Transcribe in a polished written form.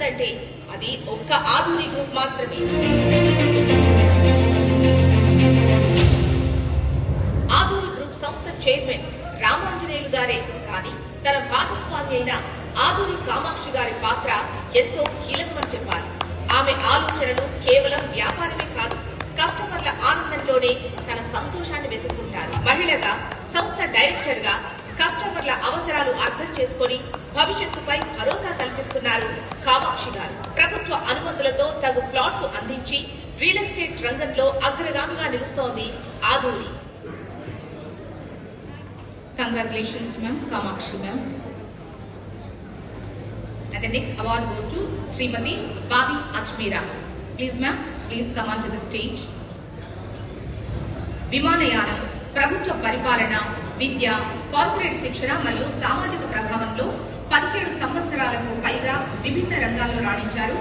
ఉందంటే అది ఒక్క ఆధుని గ్రూప్ మాత్రమే. ఆధుని గ్రూప్ సంస్థ చైర్మన్ రామాంజనేయులు గారే. కానీ తన భాగస్వామి అయిన ఆధుని కామాక్షి గారి పాత్ర ఎంతో కీలకమని చెప్పాలి. ఆమె ఆలోచనలు కేవలం వ్యాపారమే కాదు, కస్టమర్ల ఆనందంలోనే తన సంతోషాన్ని వెతుక్కుంటారు. మహిళగా, సంస్థ డైరెక్టర్ గా కస్టమర్ల అవసరాలు అర్థం చేసుకుని భవిష్యత్తుపై భరోసా కల్పిస్తున్నారు కామాక్షి గారు. ప్రభుత్వ అనుమతులతో తగు ప్లాట్స్ అందించి రియల్ ఎస్టేట్ రంగంలో అగ్రగామిగా నిలుస్తోంది Adoni. Congratulations, ma'am, Kamakshi, ma'am. And the next award goes to Srimati Babi Ajmera. Please, ma'am, please come onto the stage. విమానయానం, ప్రభుత్వ పరిపాలన, విద్య, కార్పొరేట్ శిక్షణ మరియు సామాజిక ప్రభావంలో 17 సంవత్సరాలకు పైగా విభిన్న రంగాల్లో రాణించారు